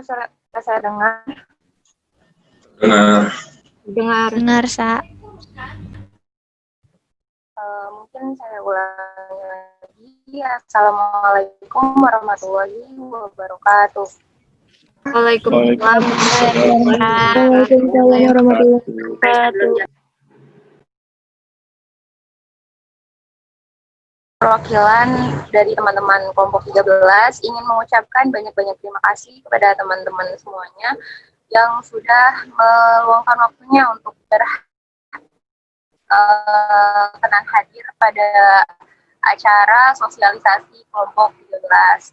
saya dengar? Dengar, Sa. Mungkin saya ulangi lagi. Assalamualaikum warahmatullahi wabarakatuh. Waalaikumsalam warahmatullahi wabarakatuh. Perwakilan dari teman-teman kelompok 13 ingin mengucapkan banyak-banyak terima kasih kepada teman-teman semuanya yang sudah meluangkan waktunya untuk berkenan hadir pada acara sosialisasi kelompok 13.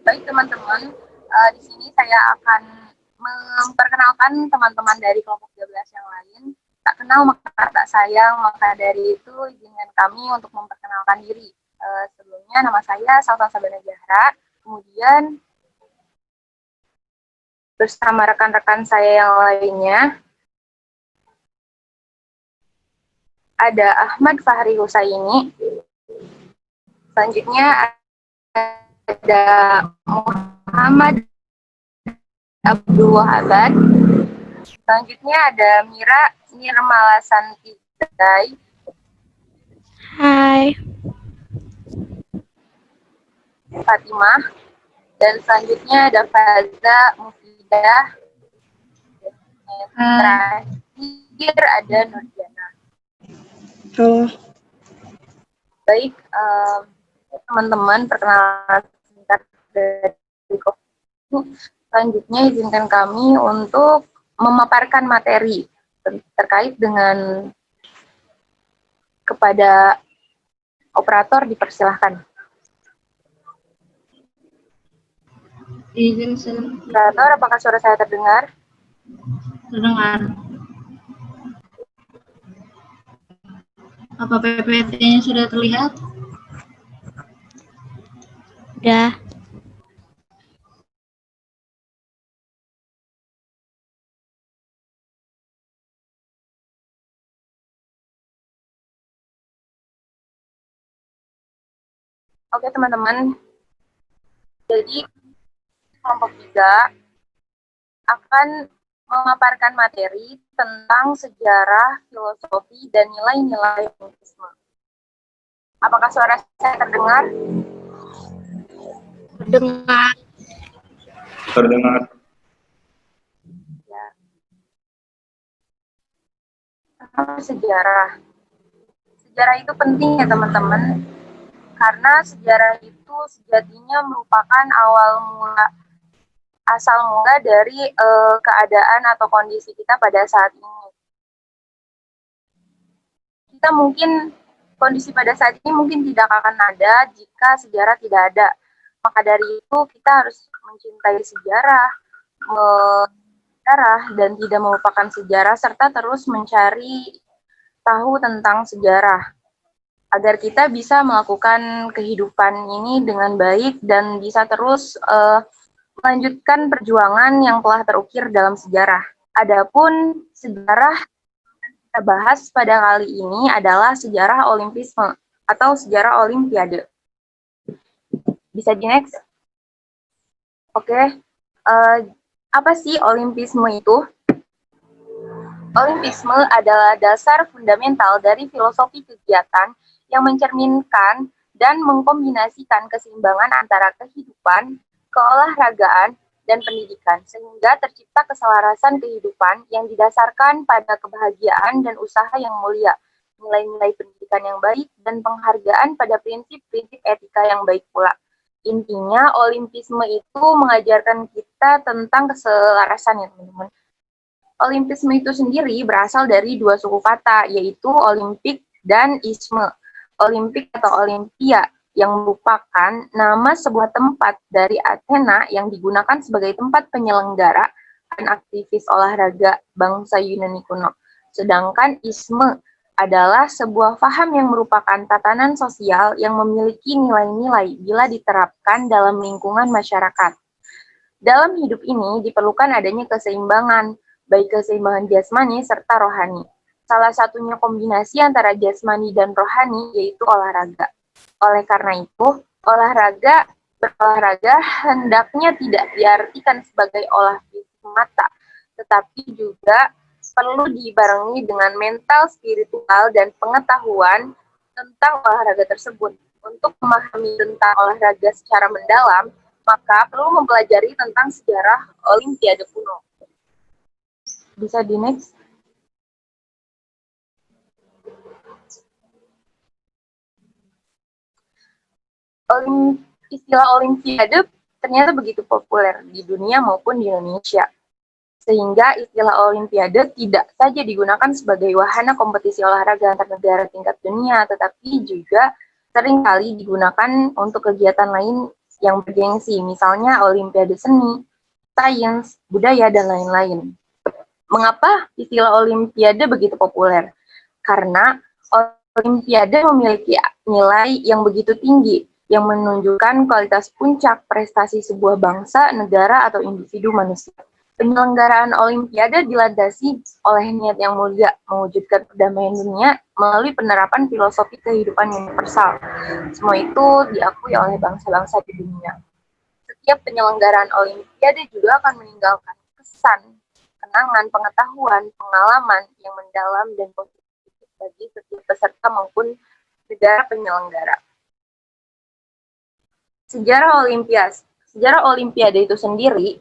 Baik teman-teman, di sini saya akan memperkenalkan teman-teman dari kelompok 13 yang lain. Tak kenal maka tak sayang, maka dari itu izinkan kami untuk memperkenalkan diri. Sebelumnya nama saya Salsa Sabana Zahra, kemudian bersama rekan-rekan saya yang lainnya ada Ahmad Fahri Husaini, selanjutnya ada Muhammad Abdul Wahab, selanjutnya ada Mira Nirmala Santitai. Hai. Fatimah, dan selanjutnya ada Faza Mufidah. Terakhir ada Nurjana. Baik, teman-teman, perkenalan singkat dari COVID. Selanjutnya izinkan kami untuk memaparkan materi terkait dengan kepada operator, dipersilahkan. Izin Operator, apakah suara saya terdengar? terdengar. Apa PPT-nya sudah terlihat? Udah. Oke teman-teman, jadi kelompok 3 akan memaparkan materi tentang sejarah, filosofi, dan nilai-nilai humanisme. Apakah suara saya terdengar? Terdengar. Ya. Kenapa sejarah? Sejarah itu penting ya teman-teman, karena sejarah itu sejatinya merupakan asal mula dari keadaan atau kondisi kita pada saat ini. Kita mungkin, kondisi pada saat ini mungkin tidak akan ada jika sejarah tidak ada. Maka dari itu kita harus mencintai sejarah, dan tidak melupakan sejarah, serta terus mencari tahu tentang sejarah, agar kita bisa melakukan kehidupan ini dengan baik dan bisa terus melanjutkan perjuangan yang telah terukir dalam sejarah. Adapun sejarah kita bahas pada kali ini adalah sejarah Olimpisme atau sejarah Olimpiade. Bisa di next? Oke. Apa sih Olimpisme itu? Olimpisme adalah dasar fundamental dari filosofi kegiatan yang mencerminkan dan mengkombinasikan keseimbangan antara kehidupan, keolahragaan, dan pendidikan, sehingga tercipta keselarasan kehidupan yang didasarkan pada kebahagiaan dan usaha yang mulia, nilai-nilai pendidikan yang baik, dan penghargaan pada prinsip-prinsip etika yang baik pula. Intinya, Olimpisme itu mengajarkan kita tentang keselarasan ya teman-teman. Olimpisme itu sendiri berasal dari dua suku kata, yaitu Olimpik dan Isme. Olimpik atau Olimpia, yang merupakan nama sebuah tempat dari Athena yang digunakan sebagai tempat penyelenggara dan aktivis olahraga bangsa Yunani kuno. Sedangkan Isme adalah sebuah paham yang merupakan tatanan sosial yang memiliki nilai-nilai bila diterapkan dalam lingkungan masyarakat. Dalam hidup ini diperlukan adanya keseimbangan, baik keseimbangan jasmani serta rohani. Salah satunya kombinasi antara jasmani dan rohani yaitu olahraga. Oleh karena itu, olahraga Berolahraga hendaknya tidak diartikan sebagai olah fisik semata, tetapi juga perlu dibarengi dengan mental, spiritual, dan pengetahuan tentang olahraga tersebut. Untuk memahami tentang olahraga secara mendalam, maka perlu mempelajari tentang sejarah Olimpiade kuno. Bisa di next. Istilah Olimpiade ternyata begitu populer di dunia maupun di Indonesia. Sehingga istilah Olimpiade tidak saja digunakan sebagai wahana kompetisi olahraga antar negara tingkat dunia, tetapi juga seringkali digunakan untuk kegiatan lain yang bergengsi, misalnya Olimpiade seni, sains, budaya, dan lain-lain. Mengapa istilah Olimpiade begitu populer? Karena Olimpiade memiliki nilai yang begitu tinggi, yang menunjukkan kualitas puncak prestasi sebuah bangsa, negara, atau individu manusia. Penyelenggaraan Olimpiade dilandasi oleh niat yang mulia mewujudkan perdamaian dunia melalui penerapan filosofi kehidupan universal. Semua itu diakui oleh bangsa-bangsa di dunia. Setiap penyelenggaraan Olimpiade juga akan meninggalkan kesan, kenangan, pengetahuan, pengalaman yang mendalam dan positif bagi setiap peserta maupun negara penyelenggara. Sejarah Olimpiade itu sendiri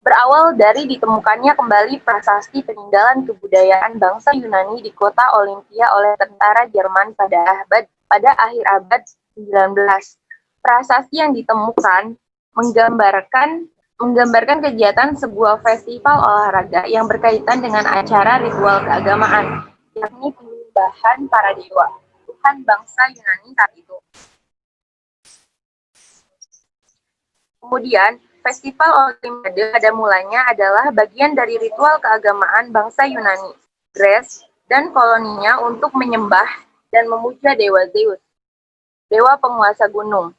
berawal dari ditemukannya kembali prasasti peninggalan kebudayaan bangsa Yunani di kota Olimpia oleh tentara Jerman pada akhir abad 19. Prasasti yang ditemukan menggambarkan kegiatan sebuah festival olahraga yang berkaitan dengan acara ritual keagamaan, yakni penyembahan para dewa, Tuhan bangsa Yunani saat itu. Kemudian, Festival Olimpiade pada mulanya adalah bagian dari ritual keagamaan bangsa Yunani, Gres, dan koloninya untuk menyembah dan memuja dewa Zeus, dewa penguasa gunung.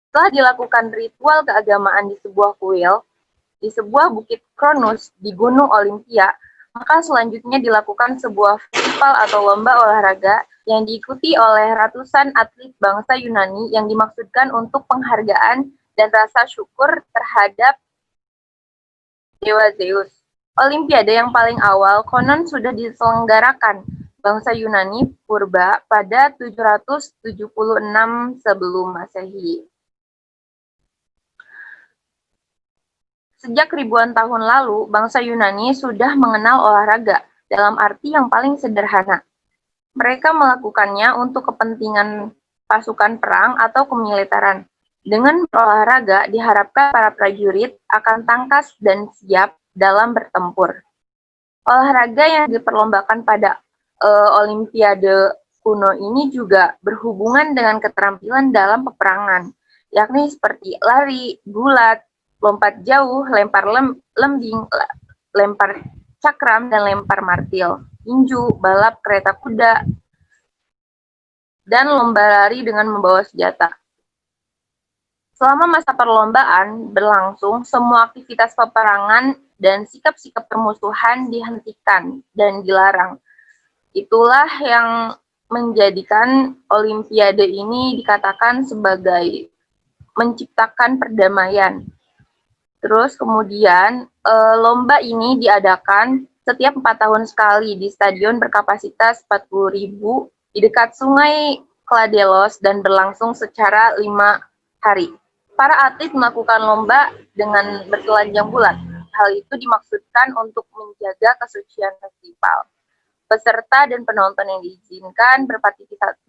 Setelah dilakukan ritual keagamaan di sebuah kuil, di sebuah bukit Kronus di Gunung Olimpia, maka selanjutnya dilakukan sebuah festival atau lomba olahraga yang diikuti oleh ratusan atlet bangsa Yunani yang dimaksudkan untuk penghargaan dan rasa syukur terhadap dewa Zeus. Olimpiade yang paling awal konon sudah diselenggarakan bangsa Yunani purba pada 776 sebelum Masehi. Sejak ribuan tahun lalu, bangsa Yunani sudah mengenal olahraga dalam arti yang paling sederhana. Mereka melakukannya untuk kepentingan pasukan perang atau kemiliteran. Dengan berolahraga, diharapkan para prajurit akan tangkas dan siap dalam bertempur. Olahraga yang diperlombakan pada Olimpiade kuno ini juga berhubungan dengan keterampilan dalam peperangan, yakni seperti lari, gulat, lompat jauh, lempar lembing, lempar cakram, dan lempar martil, tinju, balap kereta kuda, dan lomba lari dengan membawa senjata. Selama masa perlombaan berlangsung, semua aktivitas peperangan dan sikap-sikap permusuhan dihentikan dan dilarang. Itulah yang menjadikan Olimpiade ini dikatakan sebagai menciptakan perdamaian. Terus kemudian lomba ini diadakan setiap 4 tahun sekali di stadion berkapasitas 40.000 di dekat Sungai Kladelos dan berlangsung secara 5 hari. Para atlet melakukan lomba dengan bertelanjang bulat. Hal itu dimaksudkan untuk menjaga kesucian festival. Peserta dan penonton yang diizinkan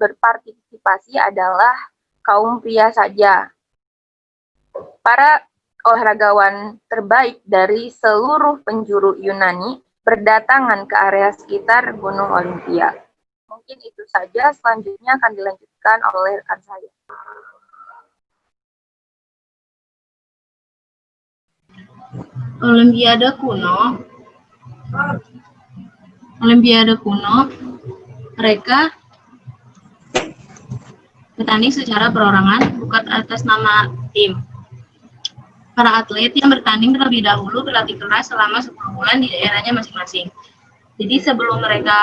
berpartisipasi adalah kaum pria saja. Para olahragawan terbaik dari seluruh penjuru Yunani berdatangan ke area sekitar Gunung Olimpia. Mungkin itu saja, selanjutnya akan dilanjutkan oleh rekan saya. Olimpiade kuno, mereka bertanding secara perorangan, bukan atas nama tim. Para atlet yang bertanding terlebih dahulu berlatih keras selama 10 bulan di daerahnya masing-masing. Jadi sebelum mereka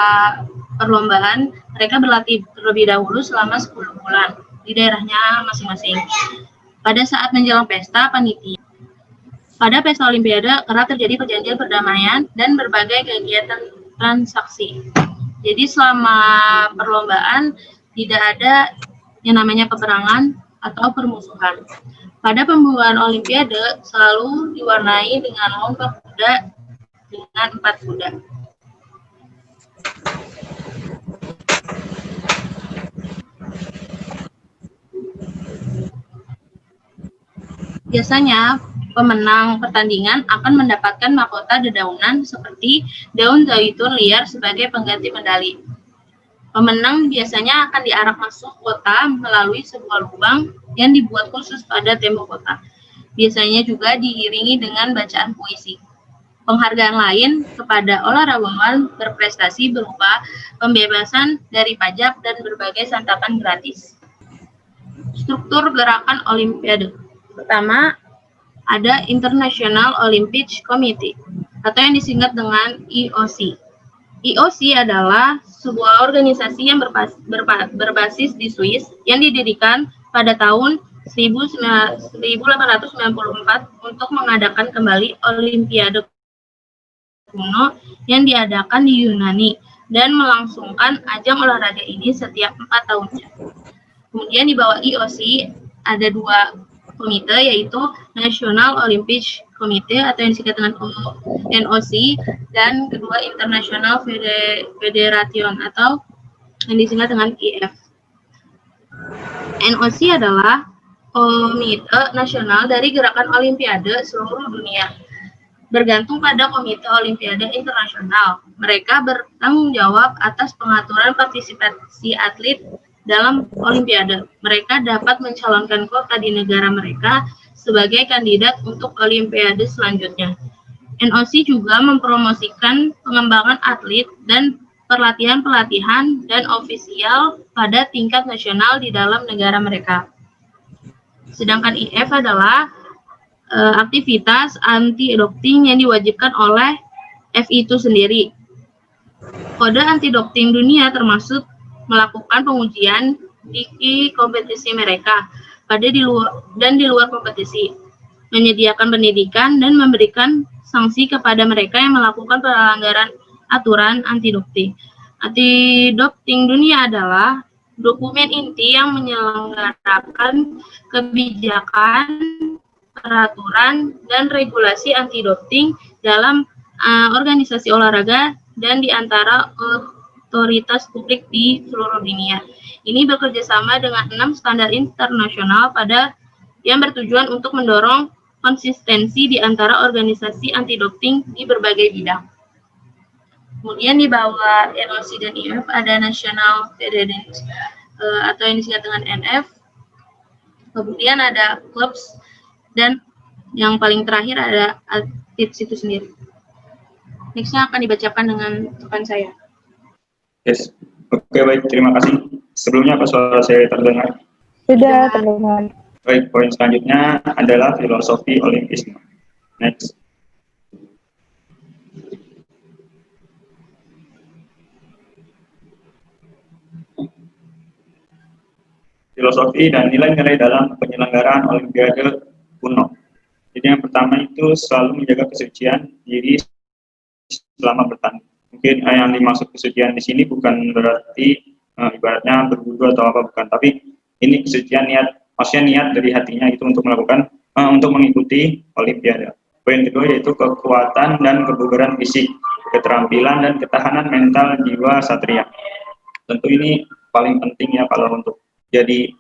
perlombaan, mereka berlatih terlebih dahulu selama 10 bulan. di daerahnya masing-masing. Pada saat menjelang pesta, pada pesta Olimpiade kerap terjadi perjanjian perdamaian dan berbagai kegiatan transaksi. Jadi selama perlombaan tidak ada yang namanya peperangan atau permusuhan. Pada pembukaan Olimpiade selalu diwarnai dengan lomba kuda dengan 4 kuda. Biasanya pemenang pertandingan akan mendapatkan mahkota dedaunan seperti daun zaitun liar sebagai pengganti medali. Pemenang biasanya akan diarak masuk kota melalui sebuah lubang yang dibuat khusus pada tembok kota. Biasanya juga diiringi dengan bacaan puisi. Penghargaan lain kepada olahragawan berprestasi berupa pembebasan dari pajak dan berbagai santapan gratis. Struktur gerakan Olimpiade. Pertama, ada International Olympic Committee atau yang disingkat dengan IOC. IOC adalah sebuah organisasi yang berbasis di Swiss yang didirikan pada tahun 1894 untuk mengadakan kembali Olimpiade kuno yang diadakan di Yunani dan melangsungkan ajang olahraga ini setiap 4 tahunnya. Kemudian di bawah IOC ada 2 komite, yaitu National Olympic Committee atau yang disingkat dengan NOC, dan kedua International Federation atau yang disingkat dengan IF. NOC adalah komite nasional dari gerakan Olimpiade seluruh dunia. Bergantung pada Komite Olimpiade Internasional, mereka bertanggung jawab atas pengaturan partisipasi atlet dalam Olimpiade. Mereka dapat mencalonkan kota di negara mereka sebagai kandidat untuk Olimpiade selanjutnya. NOC juga mempromosikan pengembangan atlet dan pelatihan dan ofisial pada tingkat nasional di dalam negara mereka. Sedangkan IF adalah aktivitas anti-doping yang diwajibkan oleh FI itu sendiri. Kode anti-doping dunia termasuk melakukan pengujian di kompetisi mereka di luar kompetisi, menyediakan pendidikan dan memberikan sanksi kepada mereka yang melakukan pelanggaran aturan anti-doping. Anti-doping dunia adalah dokumen inti yang menyelenggarakan kebijakan, peraturan, dan regulasi anti-doping dalam organisasi olahraga dan di antara otoritas publik di seluruh dunia. Ini bekerja sama dengan 6 standar internasional yang bertujuan untuk mendorong konsistensi di antara organisasi anti-doping di berbagai bidang. Kemudian di bawah NOC dan IF ada National Federation atau yang disingkat dengan NF. Kemudian ada clubs dan yang paling terakhir ada atlet itu sendiri. Next-nya akan dibacakan dengan rekan saya. Yes. Oke, baik, terima kasih. Sebelumnya apa suara saya terdengar? Sudah terdengar. Baik, poin selanjutnya adalah filosofi Olimpisme. Next. Filosofi dan nilai-nilai dalam penyelenggaraan Olimpiade kuno. Jadi yang pertama itu selalu menjaga kesucian diri selama bertanding. Mungkin yang dimaksud kesucian di sini bukan berarti ibaratnya berwudu atau apa, bukan, tapi ini kesucian niat, maksudnya niat dari hatinya itu untuk melakukan untuk mengikuti Olimpiade. Poin kedua yaitu kekuatan dan kebugaran fisik, keterampilan dan ketahanan mental jiwa satria. Tentu ini paling penting ya kalau untuk jadi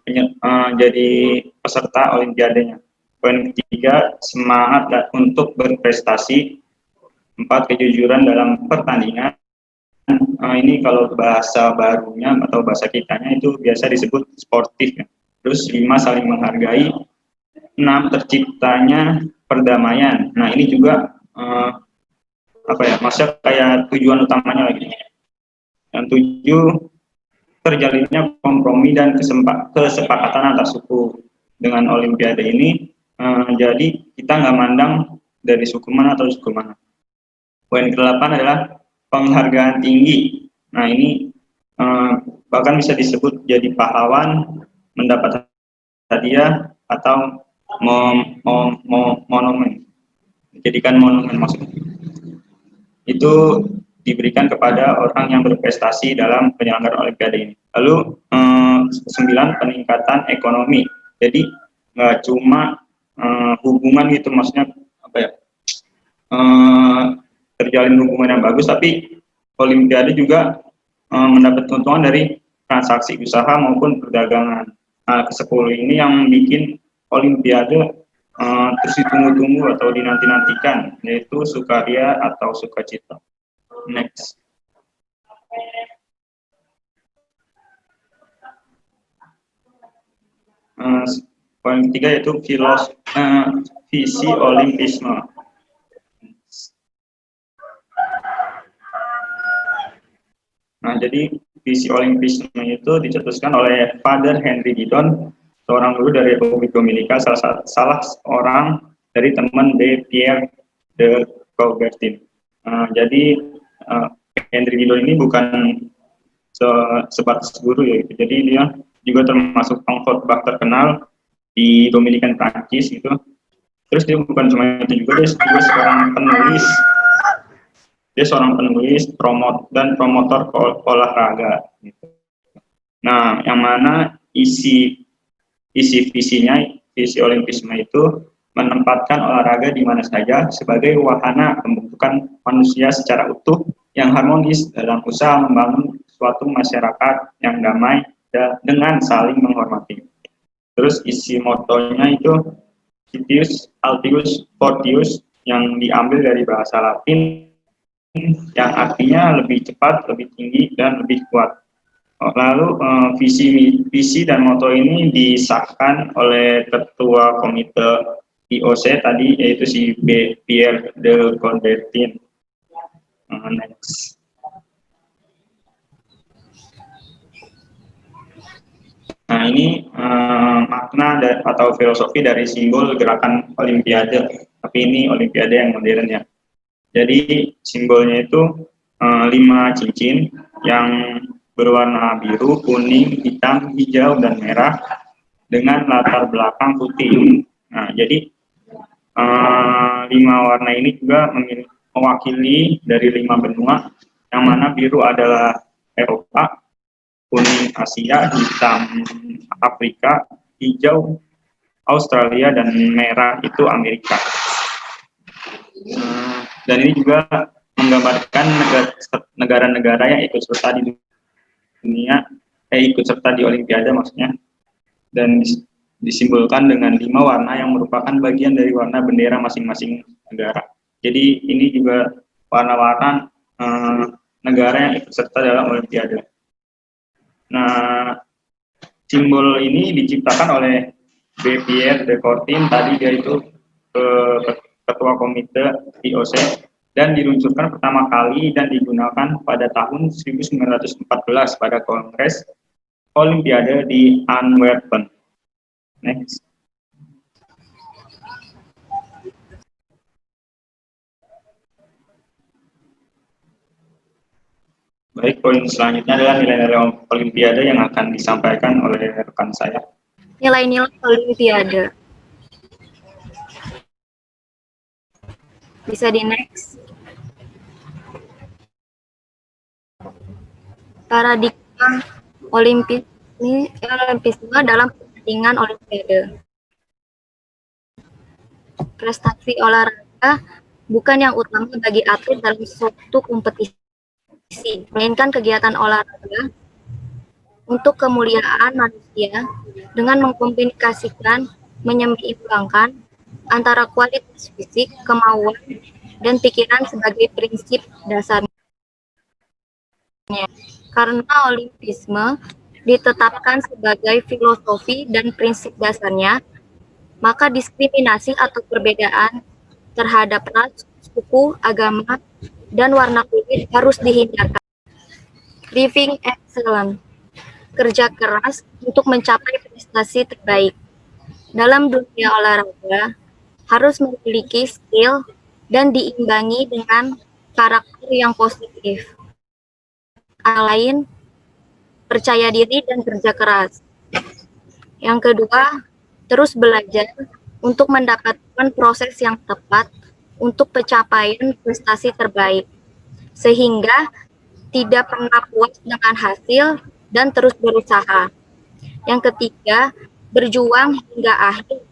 peserta Olimpiadenya. Poin ketiga, semangat untuk berprestasi. 4, kejujuran dalam pertandingan. Ini kalau bahasa barunya atau bahasa kitanya itu biasa disebut sportif. Ya. Terus 5, saling menghargai. 6, terciptanya perdamaian. Nah ini juga maksudnya kayak tujuan utamanya lagi. Yang 7, terjalinnya kompromi dan kesepakatan antar suku. Dengan Olimpiade ini, jadi kita nggak mandang dari suku mana atau suku mana. Poin ke-8 adalah penghargaan tinggi. Nah ini bahkan bisa disebut jadi pahlawan mendapat hadiah atau monumen, dijadikan monumen maksudnya. Itu diberikan kepada orang yang berprestasi dalam penyelenggaraan Olimpiade ini. Lalu 9, peningkatan ekonomi. Jadi nggak cuma hubungan gitu, maksudnya apa ya, terjalin hubungan yang bagus, tapi Olimpiade juga mendapat keuntungan dari transaksi usaha maupun perdagangan. Nah, ke-10 ini yang bikin Olimpiade terus ditunggu-tunggu atau dinanti-nantikan, yaitu sukaria atau sukacita. Next. Poin 3 yaitu visi Olimpisme. Nah, jadi visi Olimpisme itu dicetuskan oleh Father Henry Giddon, seorang guru dari Republik Dominika, salah seorang dari teman de Pierre de Coubertin. Jadi Henry Giddon ini bukan sebatas guru ya, gitu. Jadi dia juga termasuk pengkhotbah terkenal di Dominikan Prancis gitu. Terus dia bukan cuma itu juga, dia juga seorang penulis. Dia seorang penulis, promotor olahraga. Gitu. Nah, yang mana isi visinya, visi Olimpisme itu menempatkan olahraga di mana saja sebagai wahana pembentukan manusia secara utuh yang harmonis dalam usaha membangun suatu masyarakat yang damai dan dengan saling menghormati. Terus isi motonya itu Citius Altius Fortius, yang diambil dari bahasa Latin yang artinya lebih cepat, lebih tinggi, dan lebih kuat. Lalu visi dan moto ini disahkan oleh Ketua Komite IOC tadi, yaitu si Pierre de Coubertin. Next. Nah, ini makna atau filosofi dari simbol gerakan Olimpiade, tapi ini Olimpiade yang modern ya. Jadi simbolnya itu 5 cincin yang berwarna biru, kuning, hitam, hijau, dan merah dengan latar belakang putih. Nah, jadi 5 warna ini juga mewakili dari 5 benua, yang mana biru adalah Eropa, kuning Asia, hitam Afrika, hijau Australia, dan merah itu Amerika. Dan ini juga menggambarkan negara-negara yang ikut serta di dunia, ikut serta di Olimpiade maksudnya, dan disimbolkan dengan 5 warna yang merupakan bagian dari warna bendera masing-masing negara. Jadi ini juga warna-warna negara yang ikut serta dalam Olimpiade. Nah, simbol ini diciptakan oleh Pierre de Coubertin, tadi dia itu Ketua Komite IOC, dan diluncurkan pertama kali dan digunakan pada tahun 1914 pada Kongres Olimpiade di Antwerpen. Next. Baik, poin selanjutnya adalah nilai-nilai Olimpiade yang akan disampaikan oleh rekan saya. Nilai-nilai Olimpiade. Bisa di next. Paradigma Olimpisme dalam pertandingan Olimpiade. Prestasi olahraga bukan yang utama bagi atlet dalam suatu kompetisi, melainkan kegiatan olahraga untuk kemuliaan manusia dengan mengkomunikasikan, menyeimbangkan antara kualitas fisik, kemauan, dan pikiran sebagai prinsip dasarnya. Karena Olimpisme ditetapkan sebagai filosofi dan prinsip dasarnya, maka diskriminasi atau perbedaan terhadap ras, suku, agama, dan warna kulit harus dihindarkan. Living excellence, kerja keras untuk mencapai prestasi terbaik. Dalam dunia olahraga, harus memiliki skill dan diimbangi dengan karakter yang positif. Lain, percaya diri dan kerja keras. Yang kedua, terus belajar untuk mendapatkan proses yang tepat untuk pencapaian prestasi terbaik, sehingga tidak pernah puas dengan hasil dan terus berusaha. Yang ketiga, berjuang hingga akhir.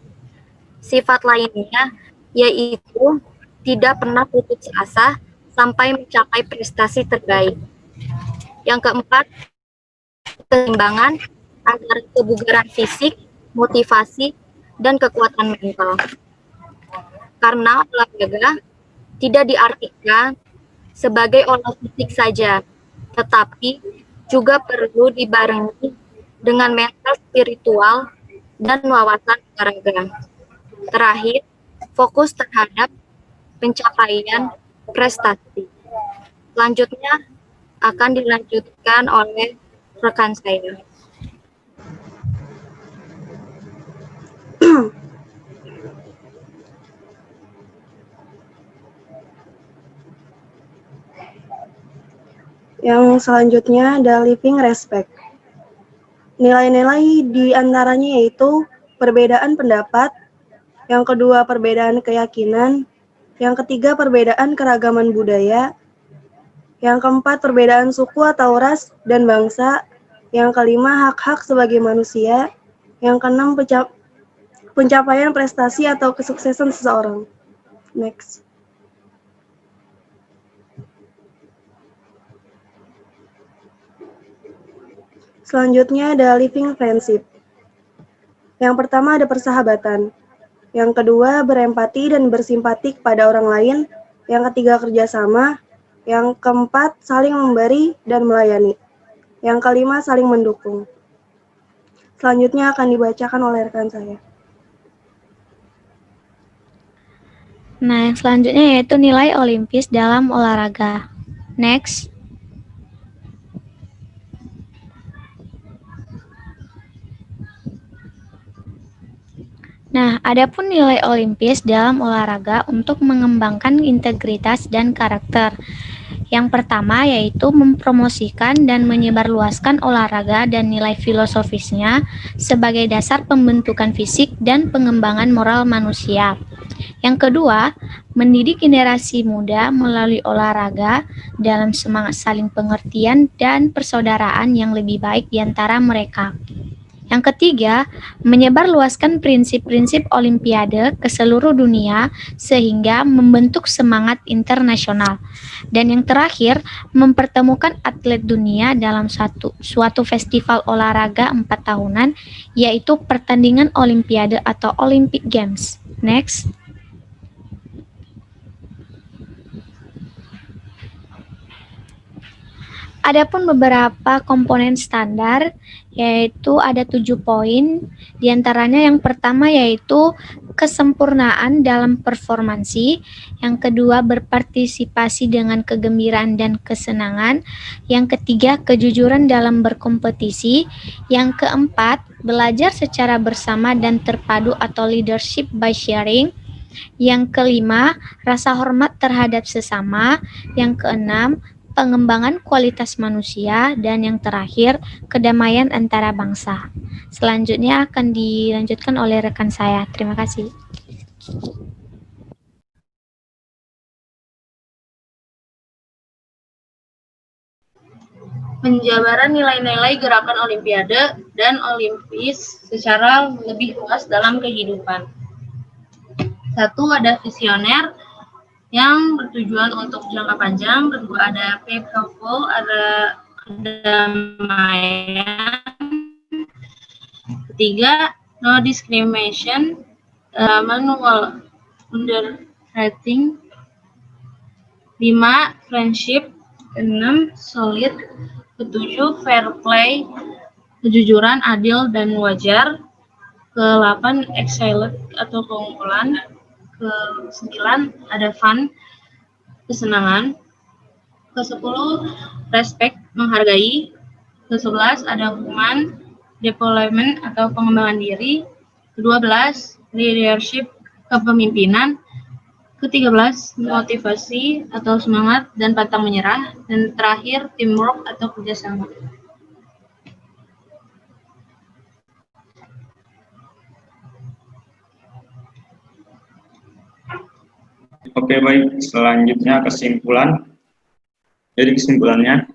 Sifat lainnya yaitu tidak pernah putus asa sampai mencapai prestasi terbaik. Yang keempat, keseimbangan antara kebugaran fisik, motivasi, dan kekuatan mental. Karena olahraga tidak diartikan sebagai olah fisik saja, tetapi juga perlu dibarengi dengan mental spiritual dan wawasan olahraga. Terakhir, fokus terhadap pencapaian prestasi. Selanjutnya akan dilanjutkan oleh rekan saya. Yang selanjutnya ada living respect. Nilai-nilai di antaranya yaitu perbedaan pendapat, yang kedua perbedaan keyakinan, yang ketiga perbedaan keragaman budaya, yang keempat perbedaan suku atau ras dan bangsa, yang kelima hak-hak sebagai manusia, yang keenam pencapaian prestasi atau kesuksesan seseorang. Next. Selanjutnya ada living friendship. Yang pertama ada persahabatan. Yang kedua berempati dan bersimpati kepada orang lain. Yang ketiga kerjasama. Yang keempat saling memberi dan melayani. Yang kelima saling mendukung. Selanjutnya akan dibacakan oleh rekan saya. Nah, yang selanjutnya yaitu nilai olimpis dalam olahraga. Next. Nah, adapun nilai olimpis dalam olahraga untuk mengembangkan integritas dan karakter. Yang pertama yaitu mempromosikan dan menyebarluaskan olahraga dan nilai filosofisnya sebagai dasar pembentukan fisik dan pengembangan moral manusia. Yang kedua, mendidik generasi muda melalui olahraga dalam semangat saling pengertian dan persaudaraan yang lebih baik di antara mereka. Yang ketiga, menyebarluaskan prinsip-prinsip Olimpiade ke seluruh dunia sehingga membentuk semangat internasional. Dan yang terakhir, mempertemukan atlet dunia dalam suatu festival olahraga 4 tahunan, yaitu pertandingan Olimpiade atau Olympic Games. Next. Adapun beberapa komponen standar, yaitu ada 7 poin, diantaranya yang pertama yaitu kesempurnaan dalam performansi, yang kedua berpartisipasi dengan kegembiraan dan kesenangan, yang ketiga kejujuran dalam berkompetisi, yang keempat belajar secara bersama dan terpadu atau leadership by sharing, yang kelima rasa hormat terhadap sesama, yang keenam pengembangan kualitas manusia, dan yang terakhir kedamaian antara bangsa. Selanjutnya akan dilanjutkan oleh rekan saya. Terima kasih. Penjabaran nilai-nilai gerakan Olimpiade dan Olimpis secara lebih luas dalam kehidupan. Satu, ada visioner yang bertujuan untuk jangka panjang. Kedua, ada faithful, ada kedamaian. Ketiga, no discrimination, manual underwriting. 5, friendship. 6, solid. 7, fair play, kejujuran, adil, dan wajar. Ke-8, excellent atau keunggulan. Ke-9, ada fun, kesenangan. Ke-10, respect, menghargai. Ke-11, ada human development atau pengembangan diri. Ke-12, leadership, kepemimpinan. Ke-13, motivasi atau semangat dan pantang menyerah. Dan terakhir, teamwork atau kerjasama. Oke, baik. Selanjutnya kesimpulan. Jadi kesimpulannya,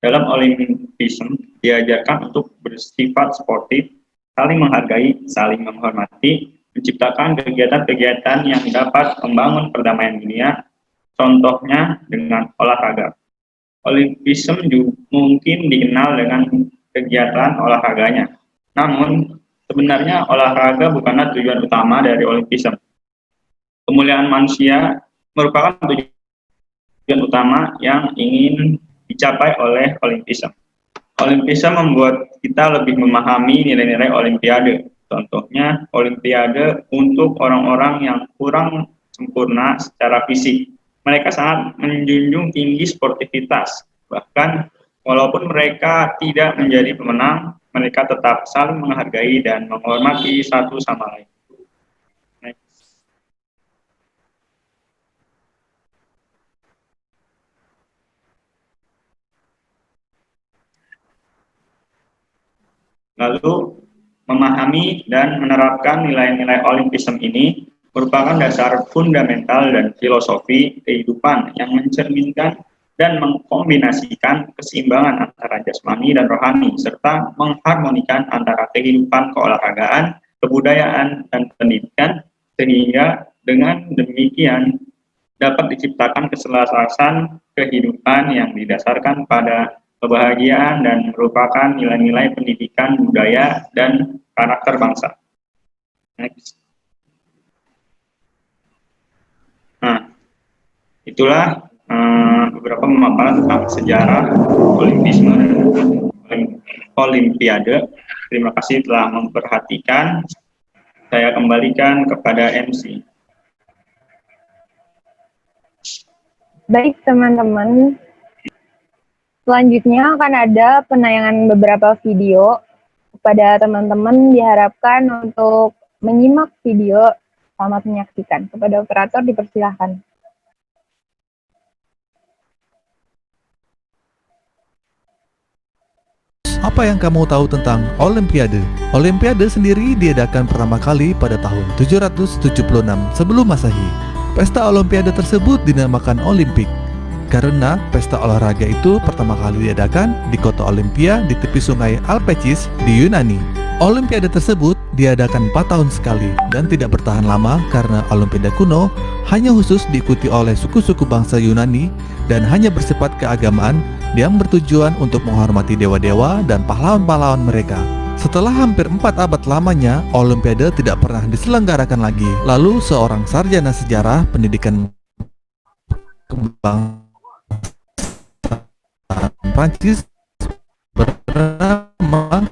dalam Olimpisme diajarkan untuk bersifat sportif, saling menghargai, saling menghormati, menciptakan kegiatan-kegiatan yang dapat membangun perdamaian dunia, contohnya dengan olahraga. Olimpisme juga mungkin dikenal dengan kegiatan olahraganya. Namun, sebenarnya olahraga bukanlah tujuan utama dari Olimpisme. Kemuliaan manusia merupakan tujuan utama yang ingin dicapai oleh Olimpisme. Olimpisme membuat kita lebih memahami nilai-nilai Olimpiade. Contohnya, Olimpiade untuk orang-orang yang kurang sempurna secara fisik. Mereka sangat menjunjung tinggi sportivitas. Bahkan, walaupun mereka tidak menjadi pemenang, mereka tetap saling menghargai dan menghormati satu sama lain. Lalu, memahami dan menerapkan nilai-nilai Olimpisme ini merupakan dasar fundamental dan filosofi kehidupan yang mencerminkan dan mengkombinasikan keseimbangan antara jasmani dan rohani, serta mengharmonikan antara kehidupan keolahragaan, kebudayaan, dan pendidikan, sehingga dengan demikian dapat diciptakan keselarasan kehidupan yang didasarkan pada kebahagiaan dan merupakan nilai-nilai pendidikan budaya dan karakter bangsa. Next. Nah, itulah beberapa pemaparan tentang sejarah Olimpisme dan Olimpiade. Terima kasih telah memperhatikan. Saya kembalikan kepada MC. Baik teman-teman, selanjutnya akan ada penayangan beberapa video. Kepada teman-teman diharapkan untuk menyimak video. Selamat menyaksikan. Kepada operator dipersilahkan. Apa yang kamu tahu tentang Olimpiade? Olimpiade sendiri diadakan pertama kali pada tahun 776 sebelum Masehi. Pesta Olimpiade tersebut dinamakan Olimpik karena pesta olahraga itu pertama kali diadakan di kota Olimpia di tepi sungai Alpecis di Yunani. Olimpiade tersebut diadakan 4 tahun sekali dan tidak bertahan lama karena Olimpiade kuno hanya khusus diikuti oleh suku-suku bangsa Yunani dan hanya bersifat keagamaan yang bertujuan untuk menghormati dewa-dewa dan pahlawan-pahlawan mereka. Setelah hampir 4 abad lamanya, Olimpiade tidak pernah diselenggarakan lagi. Lalu seorang sarjana sejarah pendidikan kebangsaan Prancis bernama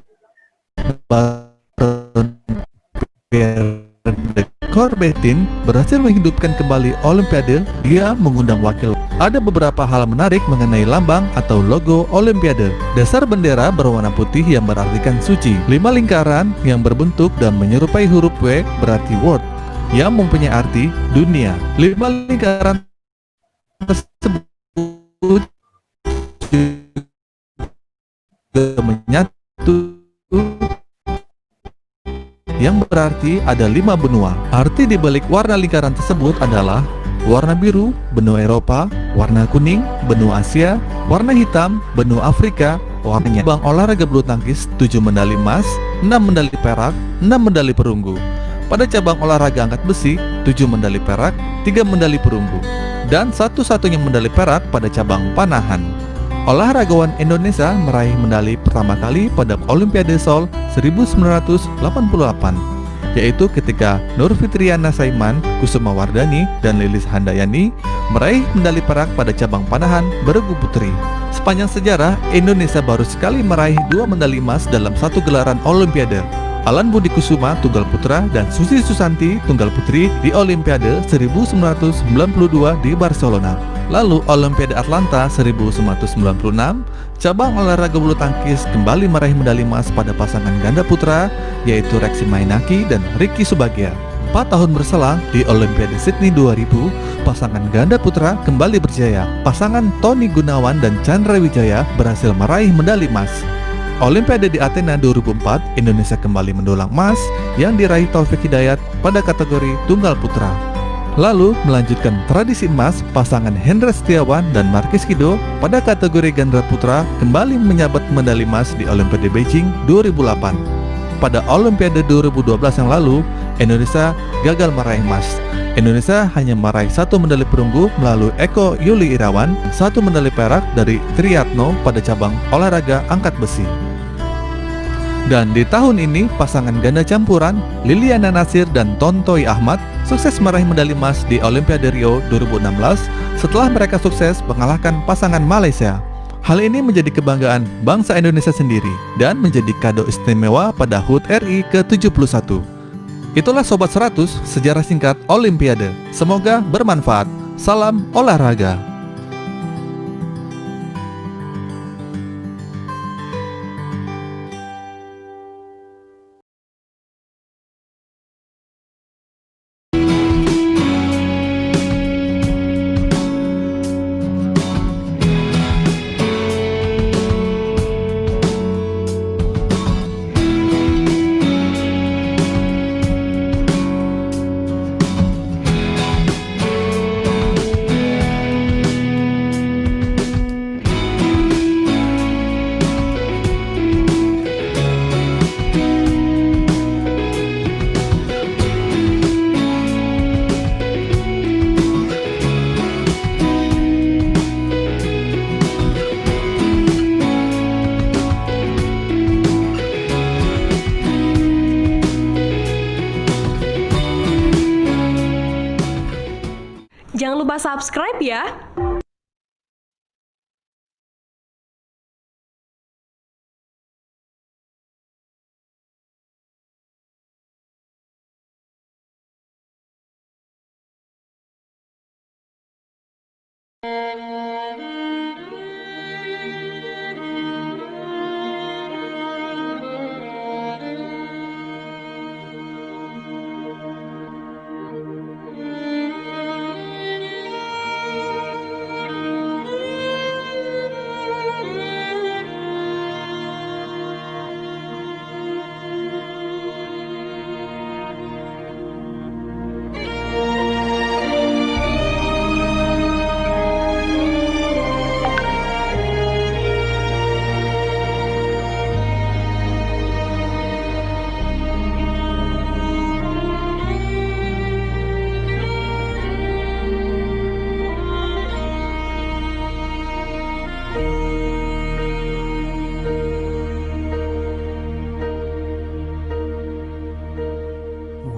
Pierre de Coubertin berhasil menghidupkan kembali Olimpiade. Dia mengundang wakil. Ada beberapa hal menarik mengenai lambang atau logo Olimpiade. Dasar bendera berwarna putih yang berartikan suci. 5 lingkaran yang berbentuk dan menyerupai huruf W berarti world, yang mempunyai arti dunia. 5 lingkaran tersebut juga menyatu, yang berarti ada 5 benua. Arti di balik warna lingkaran tersebut adalah warna biru, benua Eropa, warna kuning, benua Asia, warna hitam, benua Afrika. Warnanya cabang olahraga bulu tangkis 7 medali emas, 6 medali perak, 6 medali perunggu. Pada cabang olahraga angkat besi 7 medali perak, 3 medali perunggu, dan satu-satunya medali perak pada cabang panahan. Olahragawan Indonesia meraih medali pertama kali pada Olimpiade Seoul 1988, yaitu ketika Nur Fitriana Saiman, Kusuma Wardani, dan Lilis Handayani meraih medali perak pada cabang panahan beregu putri. Sepanjang sejarah, Indonesia baru sekali meraih 2 medali emas dalam satu gelaran Olimpiade. Alan Budi Kusuma tunggal putra dan Susi Susanti tunggal putri di Olimpiade 1992 di Barcelona. Lalu Olimpiade Atlanta 1996, cabang olahraga bulu tangkis kembali meraih medali emas pada pasangan ganda putra, yaitu Reksi Mainaki dan Ricky Subagia. 4 tahun berselang di Olimpiade Sydney 2000, pasangan ganda putra kembali berjaya. Pasangan Tony Gunawan dan Chandra Wijaya berhasil meraih medali emas. Olimpiade di Athena 2004, Indonesia kembali mendulang emas yang diraih Taufik Hidayat pada kategori tunggal putra. Lalu melanjutkan tradisi emas, pasangan Hendra Setiawan dan Markis Kido pada kategori ganda putra kembali menyabet medali emas di Olimpiade Beijing 2008. Pada Olimpiade 2012 yang lalu, Indonesia gagal meraih emas. Indonesia hanya meraih 1 medali perunggu melalui Eko Yuli Irawan, 1 medali perak dari Triyatno pada cabang olahraga angkat besi. Dan di tahun ini, pasangan ganda campuran Liliana Nasir dan Tontoy Ahmad sukses meraih medali emas di Olimpiade Rio 2016 setelah mereka sukses mengalahkan pasangan Malaysia. Hal ini menjadi kebanggaan bangsa Indonesia sendiri dan menjadi kado istimewa pada HUT RI ke-71. Itulah Sobat 100 sejarah singkat Olimpiade. Semoga bermanfaat. Salam olahraga. Jangan lupa subscribe ya.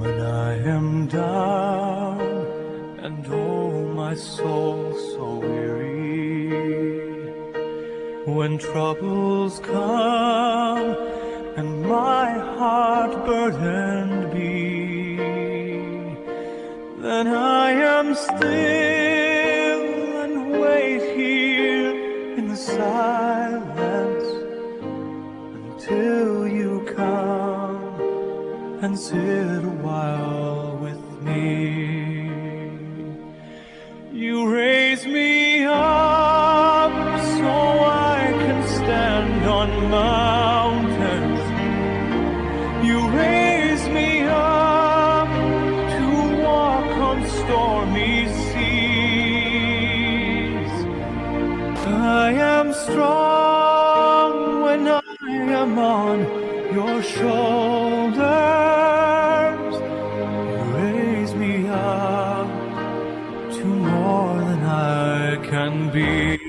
When I am down and oh my soul so weary, when troubles come and my heart burdened be, then I am still and wait here in the silence until you come and sit a while with me. You raise me up so I can stand on mountains. You raise me up to walk on stormy seas. I am strong when I am on your shoulders. You raise me up to more than I can be.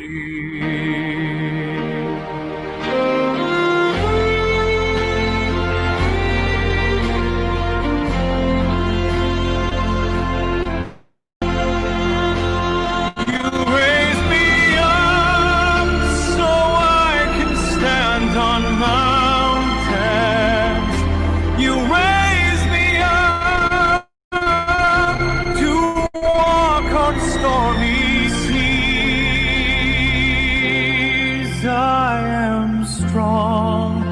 You raise me up so I can stand on mountains. You raise me up to walk on stormy seas. I am strong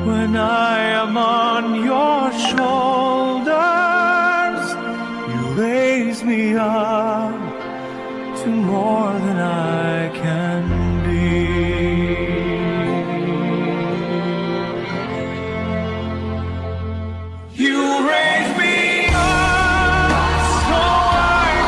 when I am on your shoulders. You raise me up to more than I can be. You raise me up so I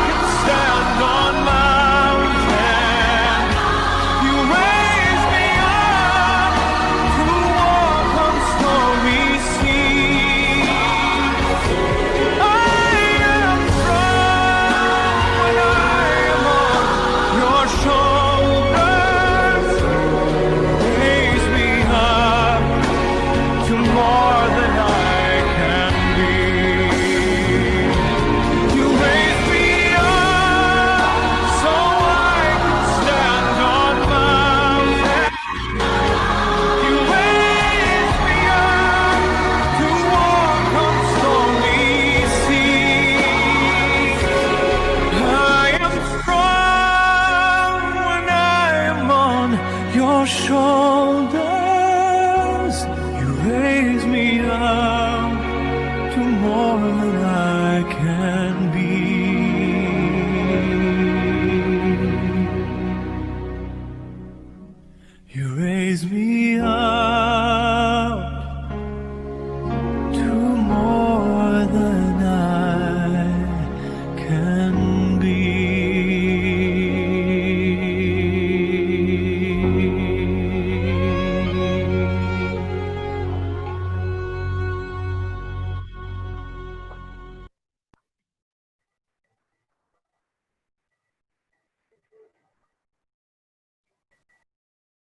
more than I can be. You raise me up to more than I can be.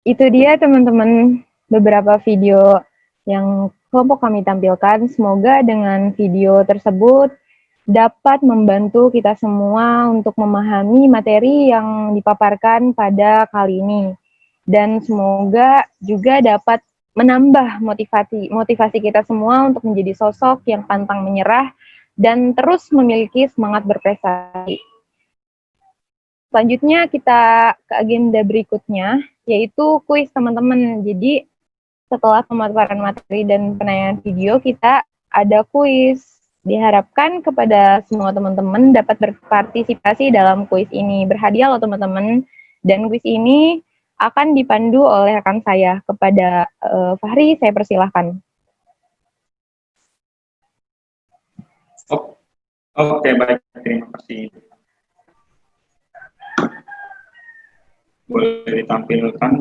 Itu dia teman-teman beberapa video yang kelompok kami tampilkan. Semoga dengan video tersebut dapat membantu kita semua untuk memahami materi yang dipaparkan pada kali ini. Dan semoga juga dapat menambah motivasi kita semua untuk menjadi sosok yang pantang menyerah dan terus memiliki semangat berprestasi. Selanjutnya kita ke agenda berikutnya, yaitu kuis teman-teman. Jadi setelah pemaparan materi dan penayangan video, kita ada kuis. Diharapkan kepada semua teman-teman dapat berpartisipasi dalam kuis ini. Berhadiah loh teman-teman. Dan kuis ini akan dipandu oleh rekan saya. Kepada Fahri, saya persilahkan. Oke, baik. Terima kasih. Boleh ditampilkan.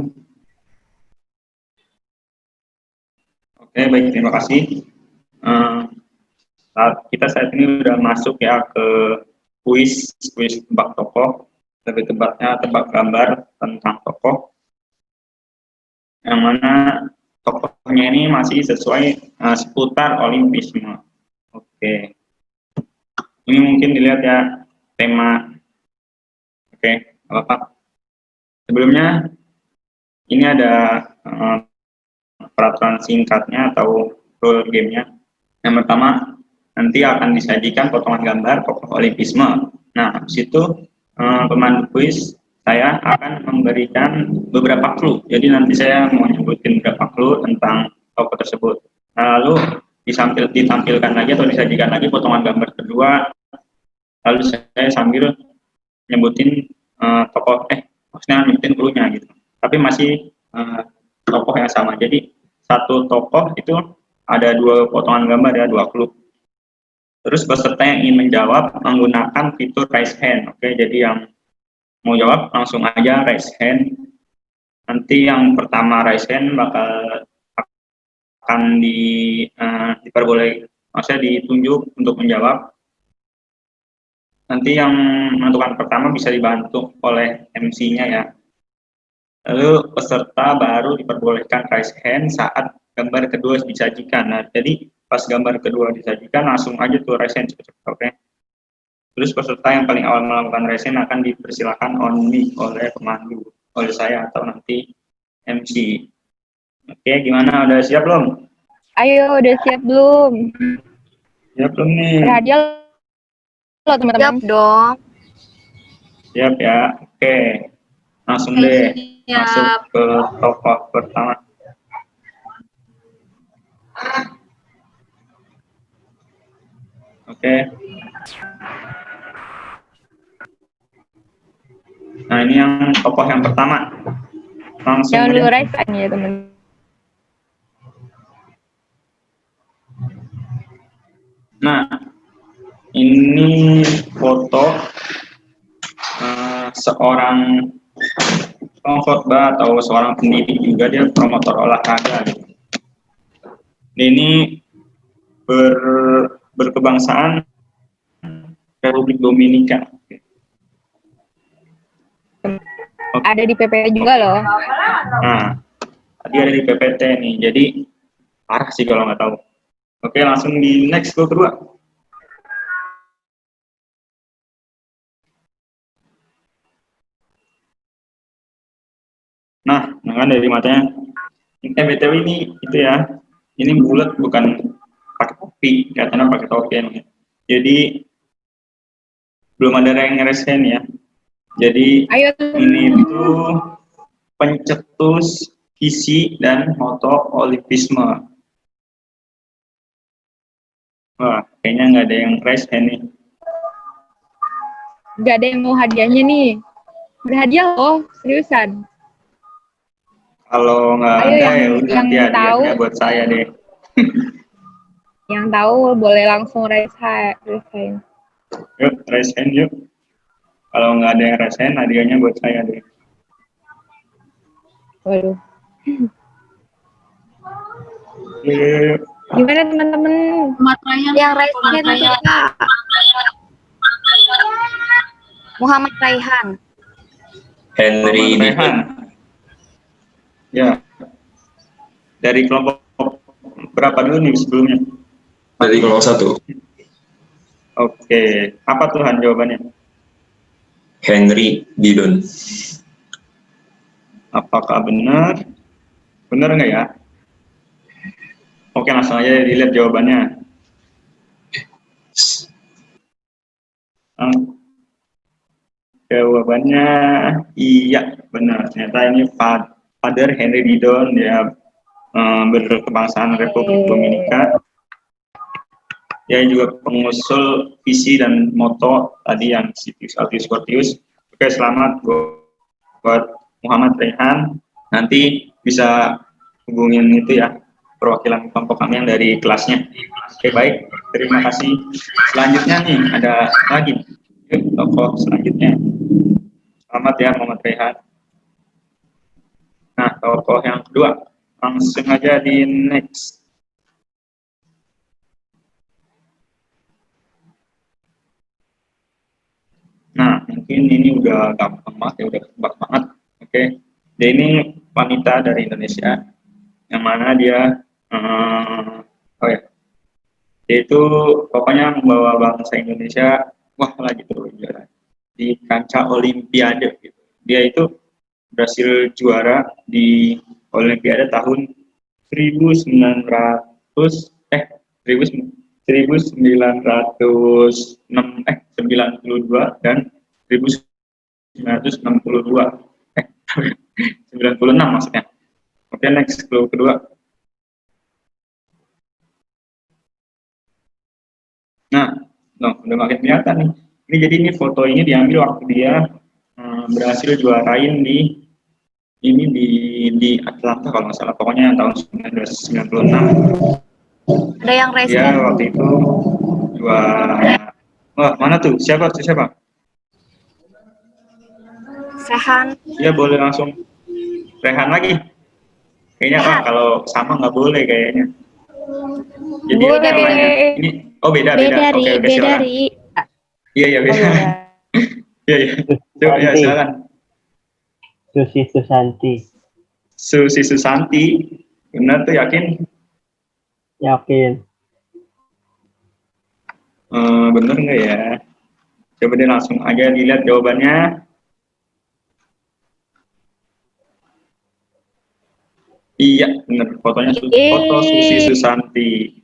Oke, baik, terima kasih. Kita saat ini sudah masuk ya ke kuis tebak tokoh, lebih tepatnya tebak gambar tentang tokoh, yang mana tokohnya ini masih sesuai seputar Olimpisme. Oke, ini mungkin dilihat ya tema. Oke, apa? Sebelumnya, ini ada peraturan singkatnya atau rule gamenya. Yang pertama, nanti akan disajikan potongan gambar tokoh Olimpisme. Nah, habis itu pemandu kuis saya akan memberikan beberapa clue. Jadi nanti saya mau nyebutin beberapa clue tentang tokoh tersebut. Nah, lalu ditampilkan lagi atau disajikan lagi potongan gambar kedua. Lalu saya sambil nyebutin maksudnya nyebutin clue-nya gitu. Tapi masih tokoh yang sama. Jadi satu tokoh itu ada 2 potongan gambar ya, 2 clue. Terus peserta yang ingin menjawab menggunakan fitur raise hand. Oke, jadi yang mau jawab langsung aja raise hand. Nanti yang pertama raise hand akan diperbolehkan, maksudnya ditunjuk untuk menjawab. Nanti yang menentukan pertama bisa dibantu oleh MC-nya ya. Lalu peserta baru diperbolehkan raise hand saat gambar kedua disajikan. Nah, jadi pas gambar kedua disajikan langsung aja tuh raise hand cepet-cepet, oke. Terus peserta yang paling awal melakukan raise hand akan dipersilakan on mic oleh pemandu, oleh saya atau nanti MC. Oke, gimana? Udah siap belum? Ayo, udah siap belum? Siap belum nih? Berhadiah loh teman-teman. Siap dong. Siap ya. Oke. Langsung deh masuk ke tokoh pertama. Oke. Nah, ini yang tokoh yang pertama. Langsung Jangan aja. dulu raise hand ya teman. Nah, ini foto seorang pengkhotbah atau seorang pendidik juga, dia promotor olahraga gitu. Ini berkebangsaan Republik Dominika. Ada di PPT juga loh. Nah, tadi ada di PPT nih, jadi parah sih kalau nggak tahu. Oke, langsung di next ke kedua. Nah, dengan dari matanya, BTW ini itu ya, ini bulat bukan pakai topi, katanya pakai topi ya. Jadi belum ada yang ngerasain ya. Jadi Ayo. Ini itu pencetus visi dan moto Olimpisme. Wah, kayaknya nggak ada yang raise hand nih. Nggak ada yang mau hadiahnya nih. Berhadiah loh, seriusan. Kalau nggak Ayo ada yang ya udah nanti tahu, hadiahnya buat saya deh. yang tahu boleh langsung raise hand. Yuk, raise hand yuk. Kalau nggak ada yang raise hand, hadiahnya buat saya deh. Waduh. Yuk, yuk, yuk. Gimana teman-teman? Yang raise hand tuh Kak. Muhammad Raihan. Henry Rehan. Ya. Dari kelompok berapa dulu nih sebelumnya? dari kelompok 1. Oke. Apa Tuhan jawabannya? Henry Didon. Apakah benar? Benar nggak ya? Oke, langsung aja dilihat jawabannya. Jawabannya iya, benar. Ternyata ini Father Henry Didon, dia berkebangsaan Republik Dominika. Dia juga pengusul visi dan moto tadi yang Situs Altius Fortius. Oke, selamat buat Muhammad Rehan. Nanti bisa hubungin itu ya, perwakilan kelompok kami yang dari kelasnya. Oke, baik. Terima kasih. Selanjutnya nih, ada lagi tokoh selanjutnya. Selamat ya Muhammad Rehan. Nah, tokoh yang kedua. Langsung aja di next. Nah, mungkin ini udah gampang banget ya, udah tebak banget. Oke. Dia ini wanita dari Indonesia, yang mana dia, dia itu pokoknya membawa bangsa Indonesia, wah lagi tuh juara di kancah Olimpiade. Gitu. Dia itu berhasil juara di Olimpiade tahun 1992 dan 1962 96 maksudnya. Oke, next clue kedua. Nah, udah makin kelihatan nih. Ini jadi ini foto ini diambil waktu dia berhasil juarain di Atlanta kalau nggak salah, pokoknya tahun 1996. Ada yang raise Ya, hand. waktu itu juara. Wah, mana tuh? Siapa? Rehan. Iya, boleh langsung. Rehan lagi. Kayaknya kalau sama nggak boleh kayaknya. Jadi Boleh. namanya ini beda. Oke, silakan. Iya, beda. Iya. Coba ya, silakan. Susi Susanti. Benar tuh, yakin? Yakin. Bener nggak ya? Coba deh langsung aja dilihat jawabannya. Iya, bener. Fotonya foto Susi Susanti.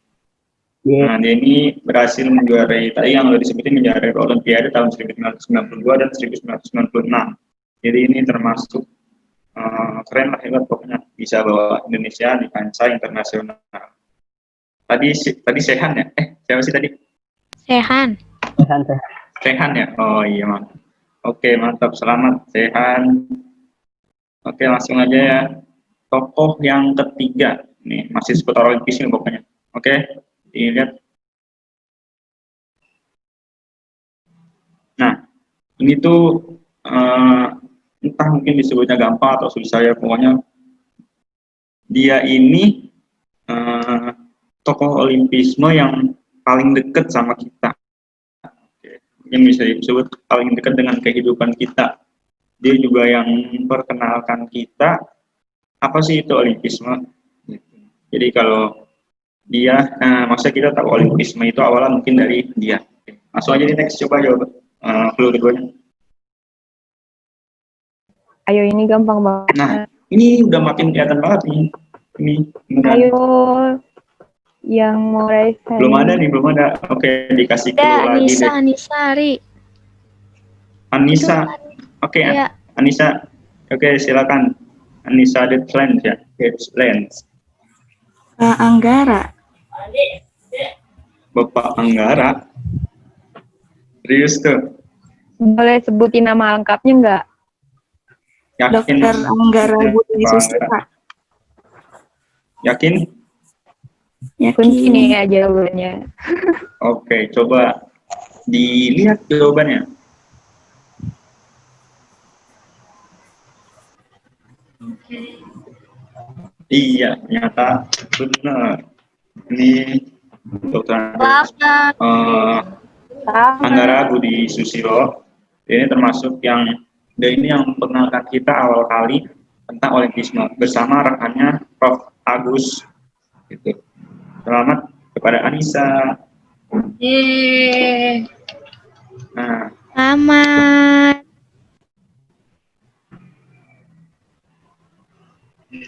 Nah, dia ini berhasil menjuarai, tadi yang udah disebutin, menjuarai Olimpiade tahun 1992 dan 1996. Jadi ini termasuk keren lah, hebat pokoknya, bisa bawa Indonesia di kancah internasional. Tadi Sehan ya? Siapa sih tadi? Sehan. Sehan ya? Oh iya, mantap. Oke, mantap. Selamat, Sehan. Oke, langsung aja ya. Tokoh yang ketiga. Nih, masih seputar Olimpis nih pokoknya. Oke, dilihat. Nah, ini tuh entah mungkin disebutnya gampang atau susah ya, pokoknya dia ini tokoh Olimpisme yang paling dekat sama kita. Yang bisa disebut paling dekat dengan kehidupan kita. Dia juga yang memperkenalkan kita apa sih itu Olimpisme. Jadi kalau dia, maksudnya kita tahu Olimpisme itu awalnya mungkin dari dia. Langsung aja di next, coba jawab clue keduanya. Ayo, ini gampang banget. Nah, ini udah makin kelihatan banget nih. Ini beneran. Ayo, yang mau raise hand. Belum ada. Oke, dikasih clue lagi deh. Anissa. Oke, ya. Anissa. Oke, silakan. Anissa Deadlands ya. Deadlands. Anggara. Bapak Anggara. Serius tuh? Boleh sebutin nama lengkapnya nggak? Yakin? Dr. Anggara Budi Bapak Susila. Anggara. Yakin? Kunci nih ya jawabannya. Oke, coba dilihat jawabannya. Iya, ternyata benar. Ini Dr. Anggara Budi Susilo. Ini termasuk yang ini yang mengenalkan kita awal kali tentang Olimpisme bersama rekannya Prof. Agus. Gitu. Selamat kepada Anissa. Yeay. Nah, Selamat.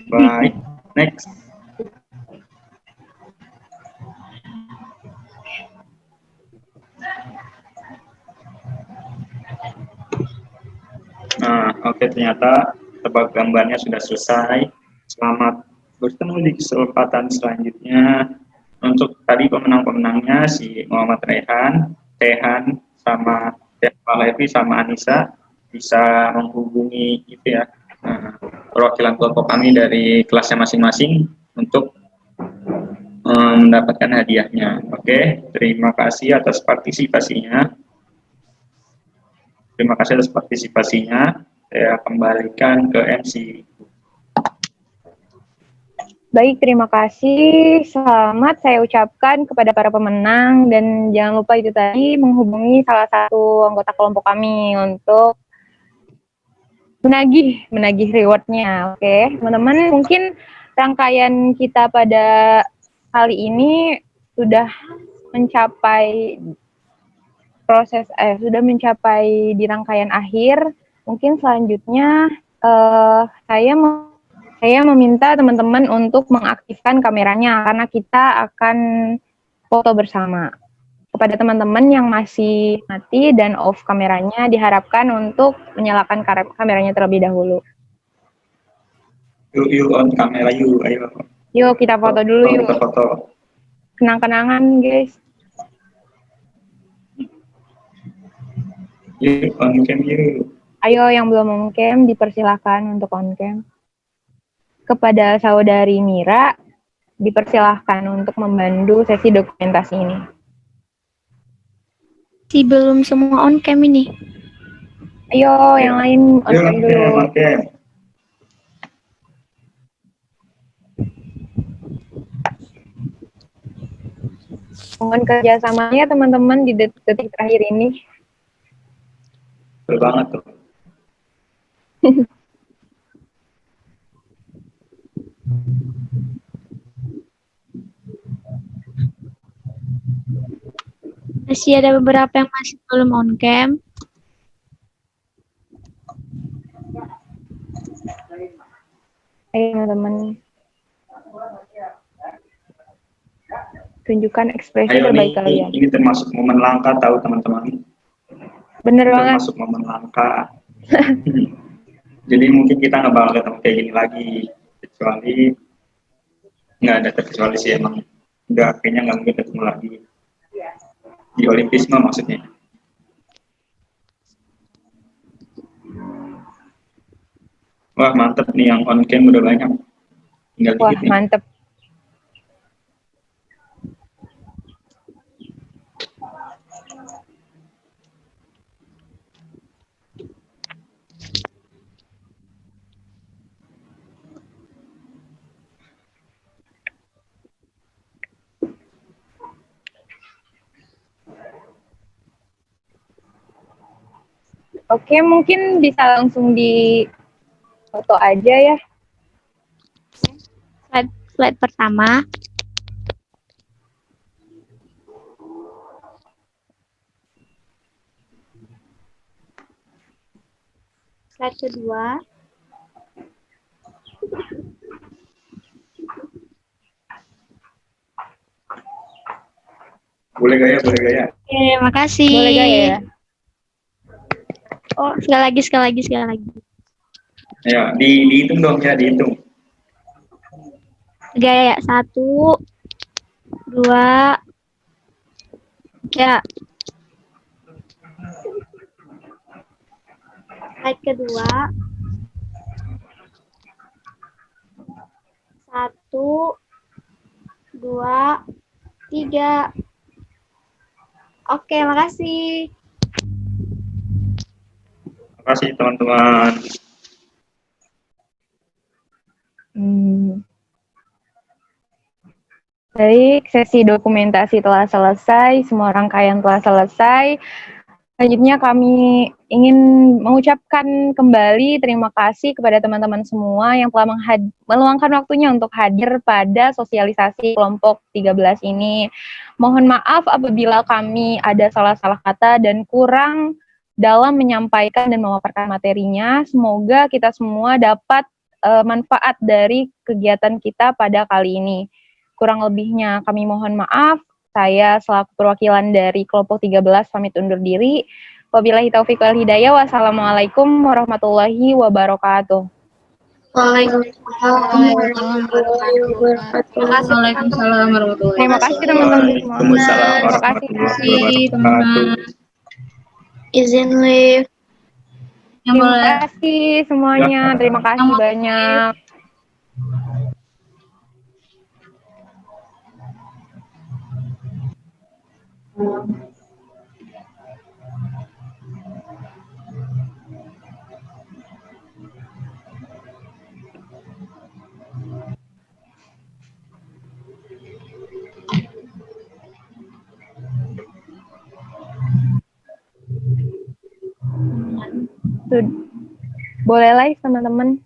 baik. Next. Nah, oke, ternyata tebak gambarnya sudah selesai. Selamat bertemu di kesempatan selanjutnya. Untuk tadi pemenang-pemenangnya si Muhammad Rehan, Tehan, sama Levi sama Anissa bisa menghubungi itu ya, perwakilan kelompok kami dari kelasnya masing-masing untuk mendapatkan hadiahnya. Oke, terima kasih atas partisipasinya. Terima kasih atas partisipasinya. Saya kembalikan ke MC. Baik, terima kasih. Selamat saya ucapkan kepada para pemenang dan jangan lupa itu tadi menghubungi salah satu anggota kelompok kami untuk menagih rewardnya. Oke, teman-teman, mungkin rangkaian kita pada kali ini sudah mencapai sudah mencapai di rangkaian akhir. Mungkin selanjutnya saya meminta teman-teman untuk mengaktifkan kameranya karena kita akan foto bersama. Kepada teman-teman yang masih mati dan off kameranya diharapkan untuk menyalakan kameranya terlebih dahulu. Yuk on kamera yuk, ayo. Yuk kita foto dulu yuk. Kita foto. Kenang-kenangan guys. Yuk on cam yuk. Ayo yang belum on cam dipersilahkan untuk on cam. Kepada saudari Mira dipersilahkan untuk membantu sesi dokumentasi ini. Belum semua on cam ini. Ayo yang lain on cam dulu. Okay. Mohon kerjasamanya teman-teman di detik terakhir ini. Betul banget tuh. Masih ada beberapa yang masih belum on cam. Ayo teman-teman. Tunjukkan ekspresi terbaik kalian. Ini termasuk momen langka tahu teman-teman. Bener banget. Termasuk momen langka. Jadi mungkin kita nggak bakal ketemu kayak gini lagi, kecuali nggak ada terkecuali sih emang kayaknya nggak mungkin ketemu lagi di Olimpisme maksudnya. Wah mantep nih yang on cam udah banyak. Tinggal wah dikit nih. Mantep. Oke, mungkin bisa langsung di foto aja ya. Slide pertama. Slide kedua. Boleh gaya, boleh gaya. Oke, makasih. Boleh gaya ya? Oh, sekali lagi. Ya, dihitung dong ya, dihitung. Gaya 1, 2, Ya. Slide kedua. 1, 2, 3. Oke, makasih. Terima kasih teman-teman. Baik, sesi dokumentasi telah selesai, semua rangkaian telah selesai. Selanjutnya kami ingin mengucapkan kembali terima kasih kepada teman-teman semua yang telah meluangkan waktunya untuk hadir pada sosialisasi kelompok 13 ini. Mohon maaf apabila kami ada salah-salah kata dan kurang dalam menyampaikan dan memaparkan materinya. Semoga kita semua dapat manfaat dari kegiatan kita pada kali ini. Kurang lebihnya kami mohon maaf. Saya selaku perwakilan dari kelompok 13 pamit undur diri. Wabillahi taufiq wal hidayah. Wassalamualaikum warahmatullahi wabarakatuh. Waalaikumsalam warahmatullahi wabarakatuh. Waalaikumsalam warahmatullahi Terima kasih teman-teman semua. Waalaikumsalam Terima kasih. warahmatullahi wabarakatuh. Izin live. Terima kasih semuanya. Terima kasih banyak. Boleh live teman-teman.